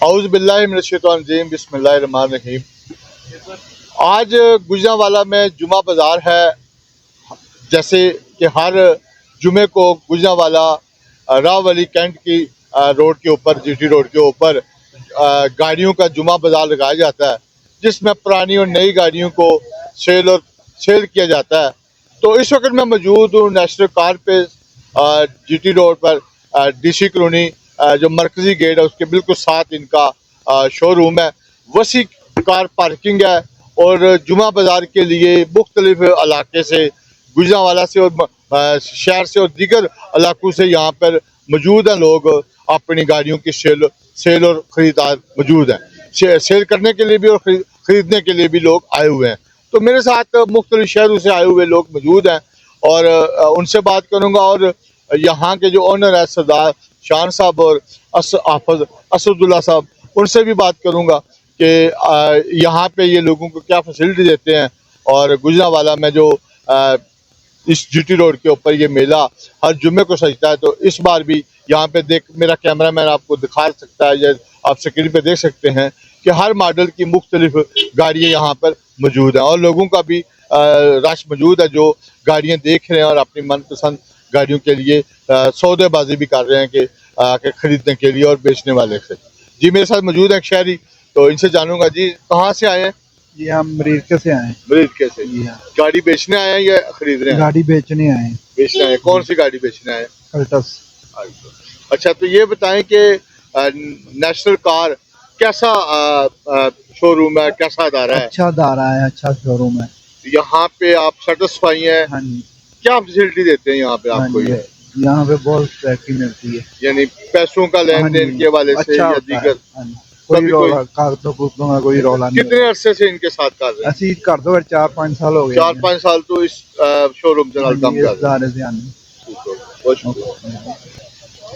औज़ु बिल्लाहि मिनश शैतानिर रजीम, बिस्मिल्लाहिर रहमानिर रहीम। आज गुजरांवाला में जुमा बाज़ार है। जैसे कि हर जुमे को गुजरांवाला रावली कैंट की रोड के ऊपर, जीटी रोड के ऊपर गाड़ियों का जुमा बाज़ार लगाया जाता है, जिसमें पुरानी और नई गाड़ियों को सेल किया जाता है। तो इस वक्त मैं मौजूद हूँ नेशनल कार पे, जीटी रोड पर, डीसी कॉलोनी जो मरकजी गेट है उसके बिल्कुल साथ इनका शोरूम है। वसी कार पार्किंग है और जुमा बाज़ार के लिए मुख्तलिफ इलाके से, गुजरांवाला से और शहर से और दीगर इलाकों से यहाँ पर मौजूद हैं लोग। अपनी गाड़ियों की सेल और ख़रीदार मौजूद हैं। सेल करने के लिए भी और ख़रीदने के लिए भी लोग आए हुए हैं। तो मेरे साथ मुख्तलिफ शहरों से आए हुए लोग मौजूद हैं और उनसे बात करूँगा। और यहाँ के जो ओनर है सरदार शान साहब और हाफिज असदुल्ला साहब, उनसे भी बात करूँगा कि यहाँ पे ये लोगों को क्या फैसिलिटी देते हैं। और गुजरांवाला में जो इस जीटी रोड के ऊपर ये मेला हर जुम्मे को सजता है, तो इस बार भी यहाँ पे मेरा कैमरामैन आपको दिखा सकता है या आप स्क्रीन पे देख सकते हैं कि हर मॉडल की मुख्तलिफ गाड़ियाँ यहाँ पर मौजूद हैं और लोगों का भी रश मौजूद है जो गाड़ियाँ देख रहे हैं और अपनी मनपसंद गाड़ियों के लिए सौदेबाजी भी कर रहे हैं कि खरीदने के लिए और बेचने वाले से। जी मेरे साथ मौजूद है एक शहरी, तो इनसे जानूंगा जी कहाँ से आए हैं। जी हम मरीजके से आए। मरीजके से। जी हाँ। गाड़ी बेचने आए हैं या खरीद रहे हैं? गाड़ी बेचने आए। बेचने आए। कौन सी गाड़ी बेचने आए? कल्टस। अच्छा, तो ये बताएं कि नेशनल कार कैसा शोरूम है, कैसा अदारा है? अच्छा अदारा है, अच्छा शोरूम है। यहाँ पे आप सेटिस्फाई हैं? हाँ जी। क्या फैसिलिटी देते हैं यहाँ पे आपको? ये यहाँ पे बहुत फैसिलिटी मिलती है, यानी पैसों का लेन देन के हवाले से या दीगर कोई कागजों का कोई रौला नहीं। कितने अरसे से इनके साथ कर रहे हैं? ਅਸੀਂ कर दो 4-5 साल हो गए। 4-5 साल तो इस शोरूम ਦੇ ਨਾਲ ਕੰਮ ਕਰ ਰਹੇ हैं। ਬਹੁਤ ਸ਼ੁਕਰੀਆ।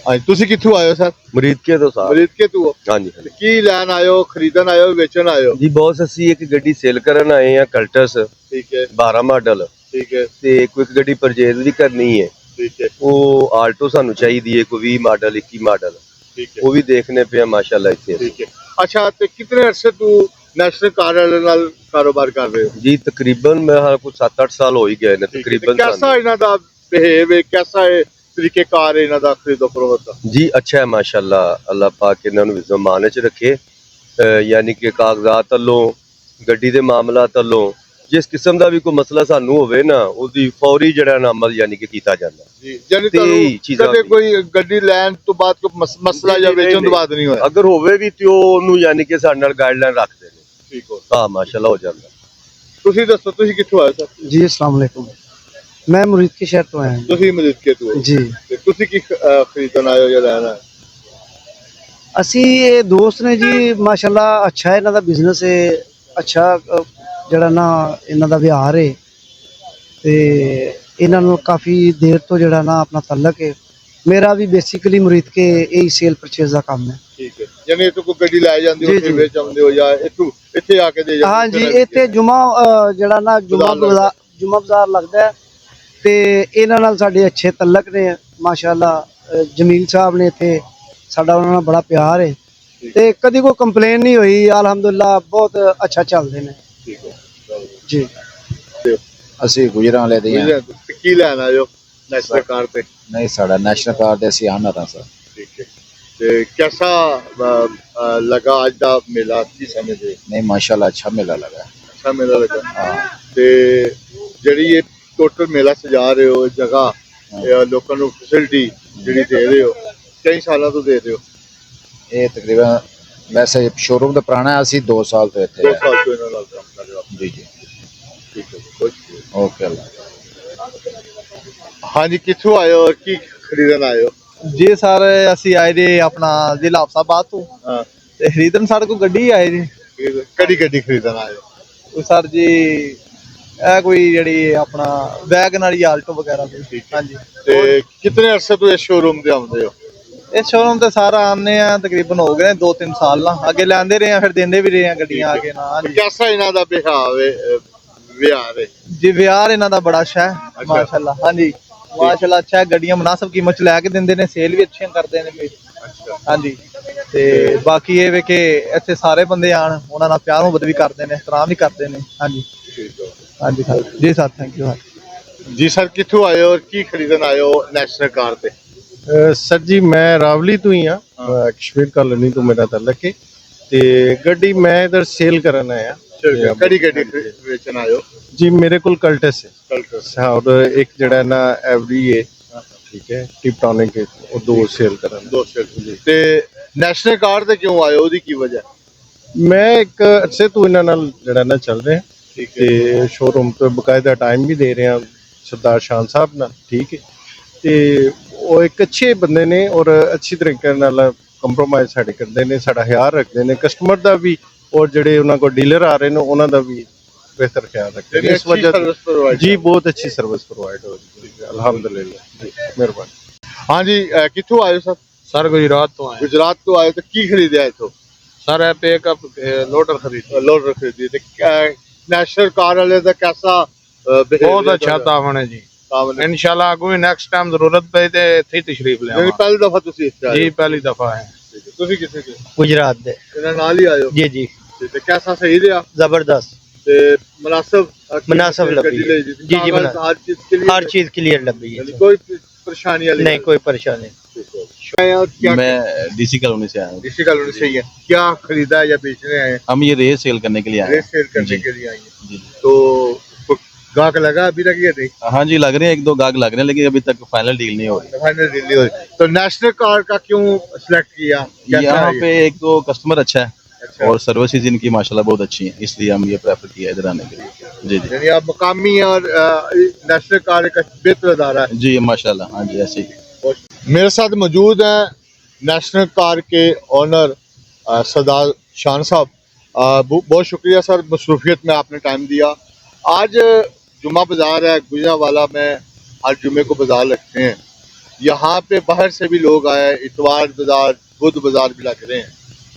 ਹਾਂਜੀ, ਤੁਸੀਂ ਕਿੱਥੋਂ ਆਏ ਹੋ ਸਰ? ਮਰੀਦਕੇ ਤੋਂ ਸਾਹਿਬ। ਮਰੀਦਕੇ ਤੋਂ ਹੋ? ਹਾਂਜੀ। ਕੀ ਲੈਣ ਆਏ ਹੋ, ਖਰੀਦਣ ਆਏ ਹੋ, ਵੇਚਣ ਆਏ ਹੋ? ਜੀ ਬੌਸ ਅਸੀਂ ਇੱਕ ਗੱਡੀ ਸੇਲ ਕਰਨ ਆਏ ਆ, ਕਲਟਸ। ਠੀਕ ਹੈ। 12 ਮਾਡਲ। ਠੀਕ ਹੈ। ਤੇ ਕੋਈ ਇੱਕ ਗੱਡੀ ਪਰਚੇਜ਼ ਵੀ ਕਰਨੀ ਹੈ। ਠੀਕ ਹੈ। ਉਹ ਆਲਟੋ ਸਾਨੂੰ ਚਾਹੀਦੀ ਹੈ, ਕੋਈ 20 ਮਾਡਲ 21 ਮਾਡਲ। ਠੀਕ ਹੈ। ਉਹ ਵੀ ਦੇਖਨੇ ਪਿਆ ਮਾਸ਼ਾਅੱਲਾ ਇੱਥੇ। ਠੀਕ ਹੈ। ਅੱਛਾ, ਤੇ ਕਿੰਨੇ ਅਰਸੇ ਤੋਂ ਨੈਸ਼ਨਲ ਕਾਰ ਵਾਲੇ ਨਾਲ ਕਾਰੋਬਾਰ ਕਰ ਰਹੇ ਹੋ? ਜੀ ਤਕਰੀਬਨ ਮੈਂ ਕੁਝ 7-8 ਸਾਲ ਹੋ ਹੀ ਗਏ ਨੇ ਤਕਰੀਬਨ। कैसा ਇਹਨਾਂ ਦਾ ਬਿਹੇਵ ਹੈ, कैसा ਹੈ ਤਰੀਕੇਕਾਰ ਇਹਨਾਂ ਦਾ ਖਰੀਦੋ ਫਰੋਖਤ ਦਾ? ਜੀ ਅੱਛਾ ਹੈ ਮਾਸ਼ਾਅੱਲਾ, ਅੱਲਾਹ ਪਾਕ ਇਹਨਾਂ ਨੂੰ ਜ਼ਮਾਨੇ 'ਚ ਰੱਖੇ। ਯਾਨੀ ਕਿ ਕਾਗਜ਼ਾਤ ਵੱਲੋਂ, ਗੱਡੀ ਦੇ ਮਾਮਲਾਤ ਵੱਲੋਂ ਜਿਸ ਕਿਸਮ ਦਾ ਵੀ ਕੋਈ ਮਸਲਾ ਸਾਨੂੰ ਹੋਵੇ ਨਾ, ਉਹਦੀ ਫੌਰੀ ਜਿਹੜਾ ਨਾ ਅਮਲ ਯਾਨੀ ਕਿ ਕੀਤਾ ਜਾਂਦਾ ਜੀ। ਯਾਨੀ ਕਦੇ ਕੋਈ ਗੱਡੀ ਲੈਣ ਤੋਂ ਬਾਅਦ ਕੋਈ ਮਸਲਾ ਜਾਂ ਵੇਚਣ ਤੋਂ ਬਾਅਦ ਨਹੀਂ ਹੋਇਆ? ਅਗਰ ਹੋਵੇ ਵੀ ਤੇ ਉਹਨੂੰ ਯਾਨੀ ਕਿ ਸਾਡੇ ਨਾਲ ਗਾਈਡਲਾਈਨ ਰੱਖਦੇ ਨੇ। ਠੀਕ ਹੋ। ਹਾਂ ਮਾਸ਼ਾਅੱਲਾ ਹੋ ਜਾਂਦਾ। ਤੁਸੀਂ ਦੱਸੋ, ਤੁਸੀਂ ਕਿੱਥੋਂ ਆਏ ਸਰ? जी अस्सलाम वालेकुम, मैं मुरीदके शहर तो आया। ਤੁਸੀਂ ਮਰੀਦਕੇ ਤੋਂ जी। ਤੇ ਤੁਸੀਂ ਕੀ ਖਰੀਦਣ ਆਏ ਹੋ ਜਾਂ ਲੈਣ ਆਏ? ਅਸੀਂ ਇਹ ਦੋਸਤ ਨੇ ਜੀ ਮਾਸ਼ਾਅੱਲਾ, ਅੱਛਾ ਹੈ ਇਹਨਾਂ ਦਾ ਬਿਜ਼ਨਸ ਹੈ, ਅੱਛਾ ਜਿਹੜਾ ਨਾ ਇਹਨਾਂ ਦਾ ਵਿਹਾਰ ਹੈ ਤੇ ਇਹਨਾਂ ਨੂੰ ਕਾਫੀ ਦੇਰ ਤੋਂ ਜਿਹੜਾ ਨਾ ਆਪਣਾ ਤਲਕ ਹੈ। ਮੇਰਾ ਵੀ ਬੇਸਿਕਲੀ ਮੁਰੀਦਕੇ ਇਹੀ ਸੇਲ ਪਰਚੇਜ਼ ਦਾ ਕੰਮ ਹੈ। ਠੀਕ ਹੈ। ਯਾਨੀ ਇੱਥੋਂ ਕੋਈ ਗੱਡੀ ਲੈ ਜਾਂਦੇ ਹੋ, ਉੱਥੇ ਵੇਚ ਆਉਂਦੇ ਹੋ ਜਾਂ ਇੱਥੇ ਆ ਕੇ ਦੇ ਜਾਂਦੇ? ਹਾਂ ਜੀ, ਇੱਥੇ ਜੁਮਾ ਜਿਹੜਾ ਨਾ ਜੁਮਾ ਬਾਜ਼ਾਰ ਲੱਗਦਾ ਹੈ ਤੇ ਇਹਨਾਂ ਨਾਲ ਸਾਡੇ ਅੱਛੇ ਤਲਕ ਨੇ ਮਾਸ਼ਾਅੱਲਾ। ਜਮੀਲ ਸਾਹਿਬ ਨੇ ਇੱਥੇ, ਸਾਡਾ ਉਹਨਾਂ ਨਾਲ ਬੜਾ ਪਿਆਰ ਹੈ ਤੇ ਕਦੀ ਕੋਈ ਕੰਪਲੇਨ ਨਹੀਂ ਹੋਈ। ਅਲਹਮਦੁਲਿਲਾ ਬਹੁਤ ਅੱਛਾ ਚੱਲਦੇ ਨੇ। ਠੀਕ ਹੈ ਜੀ। ਅਸੀਂ ਗੁਜਰਾਂਵਾਲੇ ਦੇ ਹਾਂ। ਕੀ ਲੈਣ ਆਏ ਹੋ ਨੈਸ਼ਨਲ ਕਾਰ ਤੇ? ਨਹੀਂ, ਸਾਡਾ ਨੈਸ਼ਨਲ ਕਾਰ ਦੇ ਅਸੀਂ ਆਉਣਾ ਤਾਂ ਸਰ। ठीक है। तो कैसा लगा आज का मेला? की समझे? नहीं माशाल्लाह अच्छा मेला लगा। अच्छा मेला लगा। हाँ। ते जड़ी ये टोटल मेला सजा रहे हो, जगह लोगों को फैसिलिटी जड़ी दे रहे हो, कई सालों तो दे रहे हो? ये तकरीबन वैसे शोरूम तो पुराना है, ਅਸੀਂ 2 साल तो ਇੱਥੇ 2 साल तो इन्होंने नाल काम कर रहे हो? जी जी। ठीक है, बहुत ओके अल्लाह। हाँ जी, कित्थों आए हो और की खरीदन आए हो? जी सर ਅਸੀਂ ਆਏ ਜੀ ਆਪਣਾ ਜ਼ਿਲ੍ਹਾ ਹਫਸਾਬਾਦ ਤੋਂ। हाँ। ਤੇ ਖਰੀਦਣ ਸਾਡੇ ਕੋਲ ਗੱਡੀ ਆਏ ਜੀ। कड़ी गड्डी खरीदन आए हो? ਉਹ ਸਰ ਜੀ ਇਹ ਕੋਈ ਜਿਹੜੀ ਆਪਣਾ ਵੈਗਨ ਵਾਲੀ ਆਲਟੋ ਵਗੈਰਾ ਕੋਈ। ਹਾਂਜੀ। ਤੇ ਕਿੰਨੇ ਅਰਸੇ ਤੋਂ ਇਸ ਸ਼ੋਰੂਮ ਤੇ ਆਉਂਦੇ ਹੋ? ਇਸ ਸ਼ੋਰੂਮ ਤੇ ਸਾਰਾ ਆਉਂਦੇ ਆ ਤਕਰੀਬਨ ਹੋ ਗਏ 2-3 ਸਾਲ ਨਾ। ਅੱਗੇ ਲੈਂਦੇ ਰਹੇ ਆ, ਫਿਰ ਦਿੰਦੇ ਵੀ ਰਹੇ ਆ ਗੱਡੀਆਂ ਆ ਕੇ ਨਾ। ਹਾਂਜੀ। कैसा ਇਹਨਾਂ ਦਾ ਵਿਹਾਰ ਹੈ? ਜੀ ਵਿਆਹ ਇਹਨਾਂ ਦਾ ਬੜਾ ਅੱਛਾ ਹੈ ਮਾਸ਼ਾਅੱਲਾ। ਹਾਂਜੀ ਮਾਸ਼ਾਅੱਲਾ ਅੱਛਾ ਹੈ। ਗੱਡੀਆਂ ਮੁਨਾਸਬ ਕੀਮਤ ਚ ਲੈ ਕੇ ਦਿੰਦੇ ਨੇ, ਸੇਲ ਵੀ ਅੱਛੀਆਂ ਕਰਦੇ ਨੇ। ਹਾਂਜੀ ਤੇ ਬਾਕੀ ਇਹ ਵੇ ਕਿ ਇੱਥੇ ਸਾਰੇ ਬੰਦੇ ਆਣ, ਉਹਨਾਂ ਨਾਲ ਪਿਆਰ ਮੁਹੱਬਤ ਵੀ ਕਰਦੇ ਨੇ, ਇhtਰਾਮ ਵੀ ਕਰਦੇ ਨੇ। ਹਾਂਜੀ ਹਾਂਜੀ ਸਰ ਜੀ ਸਰ, ਥੈਂਕ ਯੂ ਸਰ। ਜੀ ਸਰ, ਕਿੱਥੋਂ ਆਏ ਹੋ ਔਰ ਕੀ ਖਰੀਦਣ ਆਏ ਹੋ ਨੈਸ਼ਨਲ ਕਾਰ ਤੇ? ਸਰ ਜੀ ਮੈਂ ਰਾਵਲੀ ਤੋਂ ਹੀ ਆ, ਕਸ਼ਮੀਰ ਕਾਲੋਨੀ ਤੋਂ ਮੇਰਾ ਤਲਕ ਹੈ ਤੇ ਗੱਡੀ ਮੈਂ ਇਧਰ ਸੇਲ ਕਰਨ ਆਇਆ। ਕਿਹੜੀ ਗੱਡੀ ਵੇਚਣ ਆਏ ਹੋ? ਜੀ ਮੇਰੇ ਕੋਲ ਕਲਟਸ ਹੈ ਕਲਟਸ। ਔਰ ਇੱਕ ਜਿਹੜਾ ਨਾ ਐਵਰੀ ਹੈ, ਠੀਕ ਹੈ, ਟਿਪਟੋਨਿਕ ਹੈ, ਉਹ ਦੋ ਸੇਲ ਕਰਨ। ਦੋ ਸੇਲ ਤੇ ਨੈਸ਼ਨਲ ਕਾਰ ਤੇ ਕਿਉਂ ਆਏ ਹੋ, ਉਹਦੀ ਕੀ ਵਜ੍ਹਾ? ਮੈਂ ਇੱਕ ਅਰਸੇ ਤੋਂ ਇਹਨਾਂ ਨਾਲ ਜਿਹੜਾ ਨਾ ਚੱਲ ਰਿਹਾ ਤੇ ਸ਼ੋਰੂਮ ਤੋਂ ਬਕਾਇਦਾ ਟਾਈਮ ਵੀ ਦੇ ਰਿਹਾ ਸਰਦਾਰ ਸ਼ਾਨ ਸਾਹਿਬ ਨਾਲ, ਠੀਕ ਹੈ। ਤੇ ਉਹ ਇੱਕ ਅੱਛੇ ਬੰਦੇ ਨੇ ਔਰ ਅੱਛੀ ਤਰੀਕੇ ਨਾਲ ਕੰਪਰੋਮਾਈਜ਼ ਸਾਡੇ ਕਰਦੇ ਨੇ, ਸਾਡਾ ਖਿਆਲ ਰੱਖਦੇ ਨੇ ਕਸਟਮਰ ਦਾ ਵੀ, ਔਰ ਜਿਹੜੇ ਉਹਨਾਂ ਕੋਲ ਡੀਲਰ ਆ ਰਹੇ ਨੇ ਉਹਨਾਂ ਦਾ ਵੀ बेहतर ख्याल रखते हैं। इस वजह जी बहुत अच्छी सर्विस प्रोवाइड हो रही है, अल्हम्दुलिल्लाह जी, मेहरबानी। हाँ जी, कितों आए हो सर? सर गुजरात तो आए। गुजरात तो आए तो की खरीदे आए तो? सर है पिकअप लोडर खरीदी। लोडर खरीदी थे। नेशनल कार वाले का कैसा बहुत अच्छा तावन है जी, इंशाल्लाह अगू नेक्स्ट टाइम जरूरत पे ते इत्थे तशरीफ ले आवांगे। पहली दफा तुसी इत्थे आए जी पहली दफा है। तुसी किथे दे? गुजरात दे। इन्हां नाल ही आए हो? जी जी ते कैसा सही रहा? जबरदस्त, ते मुनासिब लगी है। जी जी हर चीज के लिए, हर चीज क्लियर लगी है, कोई परेशानी वाली नहीं कोई परेशानी। क्या मैं डीसी कॉलोनी से आया हूँ। डीसी कॉलोनी से ही है। क्या खरीदा है या बेचने आए हैं? हम ये रेस सेल करने के लिए आए रेस सेल करने जी। के लिए आए हैं। जी। तो गाहक लगा अभी तक या नहीं? हाँ जी लग रहे हैं, एक दो गाहक लग रहे हैं, लेकिन अभी तक फाइनल डील नहीं हो रही। फाइनल दिल्ली हो। तो नेशनल कार का क्यों सिलेक्ट किया? यहाँ पे एक तो कस्टमर अच्छा है अच्छा। और सर्विसेज इनकी माशाल्लाह बहुत अच्छी है, इसलिए हम ये प्रेफर किया इधर आने के लिए। जी जी यानी आप मकामी और नेशनल कार का बेहतर अदारा है। जी माशाल्लाह, हाँ जी ऐसे ही। मेरे साथ मौजूद हैं नेशनल कार के ओनर सरदार शान साहब। बहुत शुक्रिया सर, मसरूफियत में आपने टाइम दिया। आज जुमा बाज़ार है गुजरांवाला में, हर जुमे को बाज़ार लगते हैं। यहाँ पे बाहर से भी लोग आए, इतवार बाज़ार, बुध बाज़ार भी लग रहे हैं।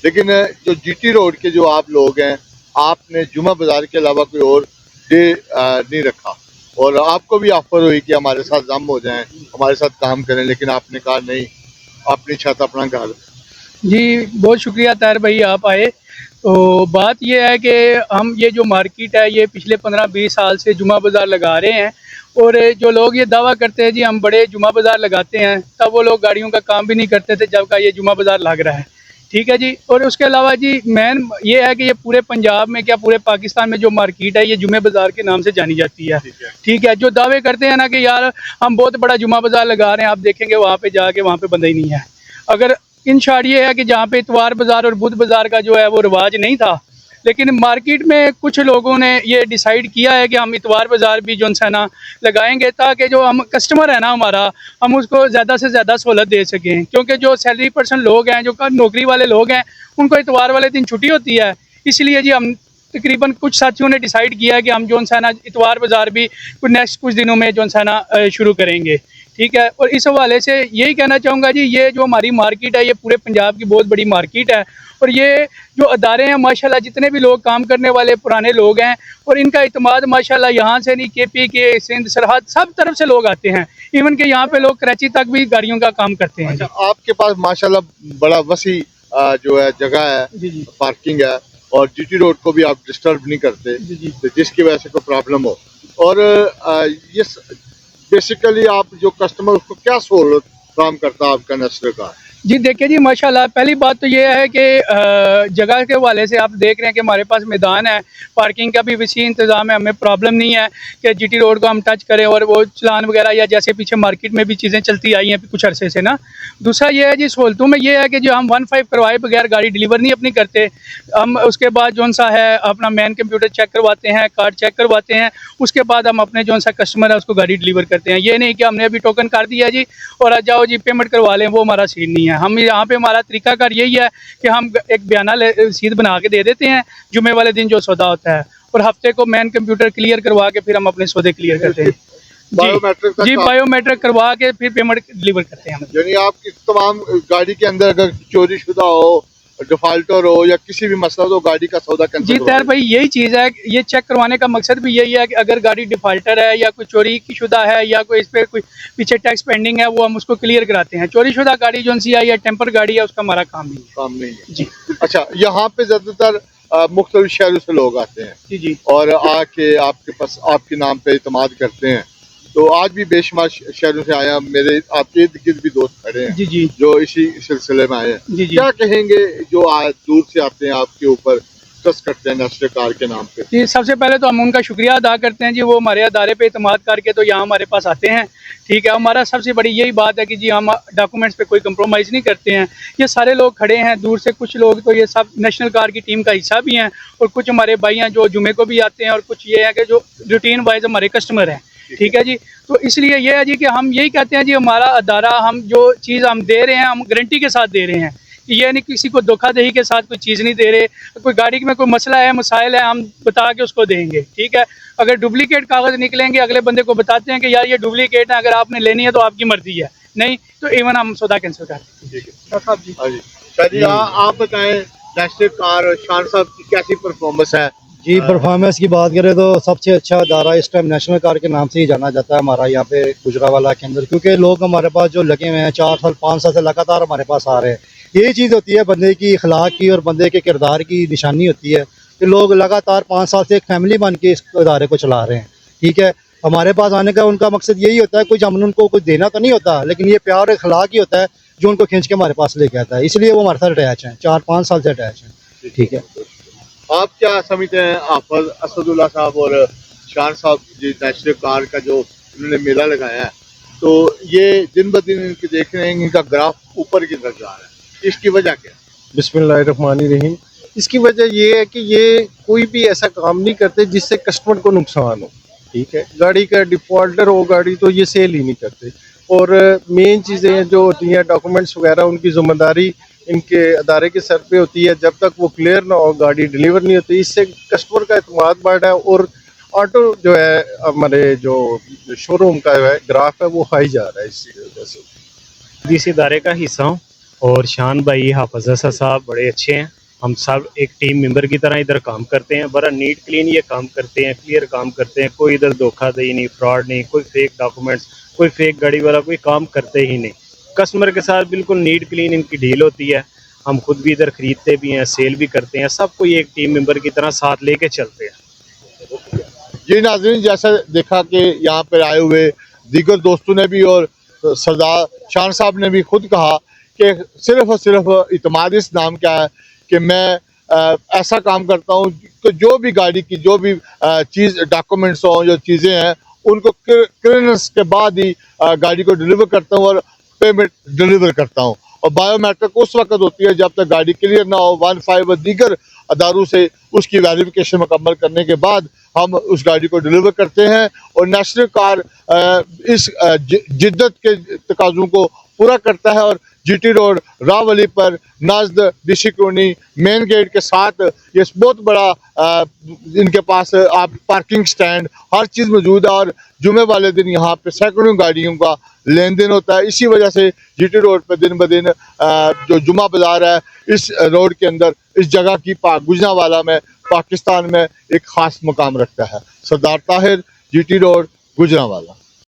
लेकिन जो जीटी रोड के जो आप लोग हैं, आपने जुमा बाज़ार के अलावा कोई और डे नहीं रखा, और आपको भी ऑफर हुई कि हमारे साथ जम हो जाएं, हमारे साथ काम करें, लेकिन आपने कहा नहीं, अपनी छत अपना घर। जी बहुत शुक्रिया ताहिर भाई, आप आए। तो बात यह है कि हम ये जो मार्केट है ये पिछले 15-20 साल से जुमा बाज़ार लगा रहे हैं, और जो लोग ये दावा करते हैं जी हम बड़े जुमा बाज़ार लगाते हैं, तब वो लोग गाड़ियों का काम भी नहीं करते थे जब का ये जुमा बाज़ार लग रहा है, ठीक है जी। और उसके अलावा जी मेन ये है कि ये पूरे पंजाब में, क्या पूरे पाकिस्तान में जो मार्केट है ये जुमे बाज़ार के नाम से जानी जाती है, ठीक है। जो दावे करते हैं ना कि यार हम बहुत बड़ा जुमा बाज़ार लगा रहे हैं, आप देखेंगे वहाँ पे जाके वहाँ पे बंदा ही नहीं है। अगर इन शार्ट ये है कि जहाँ पे इतवार बाज़ार और बुध बाज़ार का जो है वो रिवाज नहीं था, लेकिन मार्केट में कुछ लोगों ने ये डिसाइड किया है कि हम इतवार बाज़ार भी जो है ना लगाएंगे, ताकि जो हम कस्टमर है ना हमारा, हम उसको ज़्यादा से ज़्यादा सहूलत दे सकें। क्योंकि जो सैलरी पर्सन लोग हैं, जो नौकरी वाले लोग हैं, उनको इतवार वाले दिन छुट्टी होती है। इसलिए जी हम तकरीबन कुछ साथियों ने डिसाइड किया है कि हम जो है ना इतवार बाज़ार भी नेक्स्ट कुछ दिनों में जो है ना शुरू करेंगे, ठीक है। और इस हवाले से यही कहना चाहूँगा जी, ये जो हमारी मार्केट है ये पूरे पंजाब की बहुत बड़ी मार्केट है, और ये जो अदारे हैं माशाल्लाह, जितने भी लोग काम करने वाले पुराने लोग हैं, और इनका इत्मीनान माशाल्लाह यहाँ से नहीं, KP के सिंध सरहद सब तरफ से लोग आते हैं, इवन के यहाँ पे लोग कराची तक भी गाड़ियों का काम करते हैं। अच्छा, आपके पास माशाल्लाह बड़ा वसी जो है जगह है, जी जी पार्किंग है, और जीटी रोड को भी आप डिस्टर्ब नहीं करते, जी जी तो जिसकी वजह से कोई प्रॉब्लम हो। और ये बेसिकली आप जो कस्टमर उसको क्या सहूलत काम करता है आपका नेशनल कार? जी देखिए जी माशाल्लाह, पहली बात तो ये है कि जगह के हवाले से आप देख रहे हैं कि हमारे पास मैदान है, पार्किंग का भी वसी इंतज़ाम है, हमें प्रॉब्लम नहीं है कि जीटी रोड को हम टच करें और वो चलान वगैरह, या जैसे पीछे मार्केट में भी चीज़ें चलती आई हैं कुछ अरसे से ना। दूसरा ये है जी सहूलतों में ये है कि जो हम 1-5 करवाए बगैर गाड़ी डिलीवर नहीं अपनी करते। हम उसके बाद जो सा है अपना मैन कंप्यूटर चेक करवाते हैं, कार्ड चेक करवाते हैं, उसके बाद हम अपने जो सा कस्टमर है उसको गाड़ी डिलीवर करते हैं। ये नहीं कि हमने अभी टोकन कर दिया जी और आ जाओ जी पेमेंट करवा लें, वो हमारा सीन नहीं है। हम यहाँ पे हमारा तरीकाकार यही है कि हम एक बयाना रसीद बना के दे देते हैं जुमे वाले दिन जो सौदा होता है, और हफ्ते को मैन कंप्यूटर क्लियर करवा के फिर हम अपने सौदे क्लियर करते हैं जी, बायोमेट्रिक करवा के फिर पेमेंट डिलीवर करते हैं। यानी आपकी तमाम गाड़ी के अंदर अगर चोरी शुदा हो डिफॉल्टर हो या किसी भी मसला हो तो गाड़ी का सौदा जी कैंसिल तैर भाई यही चीज़ है, ये चेक करवाने का मकसद भी यही है कि अगर गाड़ी डिफॉल्टर है या कोई चोरी की शुदा है या कोई इस पर कोई पीछे टैक्स पेंडिंग है, वो हम उसको क्लियर कराते हैं। चोरी शुदा गाड़ी जो सी है या टेम्पर गाड़ी है, उसका हमारा काम नहीं है। काम नहीं है जी अच्छा, यहाँ पे ज्यादातर मुख्तलिफ शहरों से लोग आते हैं जी जी और आके आपके पास आपके नाम पे इतमाद करते हैं। तो आज भी बेशुमार शहरों से आया, मेरे आपके इर्द गिर्द भी दोस्त खड़े हैं जी जी जो इसी सिलसिले में आए हैं। जी जी क्या कहेंगे जो आज दूर से आते हैं आपके ऊपर ट्रस्ट करते हैं नेशनल कार के नाम पे? जी, सबसे पहले तो हम उनका शुक्रिया अदा करते हैं जी, वो हमारे अदारे पे इतमाद करके तो यहाँ हमारे पास आते हैं। ठीक है, हमारा सबसे बड़ी यही बात है कि जी हम डॉक्यूमेंट्स पे कोई कंप्रोमाइज़ नहीं करते हैं। ये सारे लोग खड़े हैं दूर से, कुछ लोग तो ये सब नेशनल कार की टीम का हिस्सा भी हैं और कुछ हमारे भाई हैं जो जुमे को भी आते हैं और कुछ ये है कि जो रूटीन वाइज हमारे कस्टमर हैं। ठीक है जी, तो इसलिए ये है जी कि हम यही कहते हैं जी, हमारा अदारा, हम जो चीज़ हम दे रहे हैं हम गारंटी के साथ दे रहे हैं कि ये नहीं किसी को धोखाधड़ी के साथ कोई चीज़ नहीं दे रहे। कोई गाड़ी में कोई मसला है, मसाइल है, हम बता के उसको देंगे। ठीक है, अगर डुप्लीकेट कागज़ निकलेंगे अगले बंदे को बताते हैं कि यार ये डुप्लीकेट है, अगर आपने लेनी है तो आपकी मर्जी है, नहीं तो इवन हम सौदा कैंसिल करते हैं। हाँ जी, शाह जी आप बताएं नेशनल कार शान साहब की कैसी परफॉर्मेंस है? जी, परफॉर्मेंस की बात करें तो सबसे अच्छा अदारा इस टाइम नेशनल कार के नाम से ही जाना जाता है हमारा यहाँ पे गुजरावाला के अंदर, क्योंकि लोग हमारे पास जो लगे हुए हैं 4 साल 5 साल से लगातार हमारे पास आ रहे हैं। यही चीज़ होती है बंदे की अखलाक की और बंदे के किरदार की निशानी होती है कि लोग लगातार 5 साल से एक फैमिली बन के इस अदारे को चला रहे हैं। ठीक है, हमारे पास आने का उनका मकसद यही होता है, कुछ हमने उनको कुछ देना तो नहीं होता, लेकिन ये प्यार और अखलाक ही होता है जो उनको खींच के हमारे पास लेके आता है, इसलिए वो हमारे साथ अटैच हैं, 4-5 साल से अटैच हैं। ठीक है, आप क्या समझते हैं हाफिज असदुल्ला साहब और शान साहब जी नेशनल कार का जो उन्होंने मेला लगाया है, तो ये दिन ब दिन इनके देख रहे हैं इनका ग्राफ ऊपर की तरफ जा रहा है, इसकी वजह क्या है? बिस्मिल्लाहिर्रहमानिर्रहीम। इसकी वजह ये है कि ये कोई भी ऐसा काम नहीं करते जिससे कस्टमर को नुकसान हो। ठीक है, गाड़ी का डिफॉल्टर हो गाड़ी तो ये सेल ही नहीं करते। और मेन चीज़ें जो होती हैं डॉक्यूमेंट्स वगैरह, उनकी जिम्मेदारी इनके अदारे के सर पे होती है। जब तक वो क्लियर ना हो गाड़ी डिलीवर नहीं होती, इससे कस्टमर का एतमाद बढ़ा है और ऑटो जो है हमारे जो शोरूम का जो है ग्राफ है वो हाई जा रहा है इसी वजह से। इस इदारे का हिस्सा हूँ और शान भाई हाफिज असद साहब बड़े अच्छे हैं। हम सब एक टीम मेंबर की तरह इधर काम करते हैं, बड़ा नीट क्लीन ये काम करते हैं, क्लियर काम करते हैं। कोई इधर धोखाधड़ी नहीं, फ्रॉड नहीं, कोई फेक डॉक्यूमेंट्स, कोई फेक गाड़ी वाला कोई काम करते ही नहीं। कस्टमर के साथ बिल्कुल नीट क्लीन इनकी डील होती है। हम खुद भी इधर खरीदते भी हैं, सेल भी करते हैं, सबको ये एक टीम मेंबर की तरह साथ लेके चलते हैं। जी नाज़रीन, जैसा देखा कि यहाँ पर आए हुए दीगर दोस्तों ने भी और सरदार शान साहब ने भी खुद कहा कि सिर्फ और सिर्फ इतमाद इस नाम का है कि मैं ऐसा काम करता हूँ कि जो भी गाड़ी की जो भी चीज़ डॉक्यूमेंट्स हों, जो चीज़ें हैं, उनको क्लियरेंस के बाद ही गाड़ी को डिलीवर करता हूँ और पेमेंट डिलीवर करता हूँ। और बायोमेट्रिक उस वक्त होती है जब तक गाड़ी क्लियर ना हो, 15 और दीगर अदारों से उसकी वेरिफिकेशन मुकम्मल करने के बाद हम उस गाड़ी को डिलीवर करते हैं। और नेशनल कार इस जिद्दत के तकाज़ों को पूरा करता है और जीटी रोड रावली पर नाज़द डिशी कॉलोनी मेन गेट के साथ ये बहुत बड़ा इनके पास आप पार्किंग स्टैंड हर चीज़ मौजूद है और जुमे वाले दिन यहाँ पे सैकड़ों गाड़ियों का लेन देन होता है। इसी वजह से जीटी रोड पर दिन ब दिन जो जुमा बाज़ार है, इस रोड के अंदर इस जगह की गुजरावाला में पाकिस्तान में एक ख़ास मुकाम रखता है। सरदार ताहिर, जीटी रोड, गुजरावाला।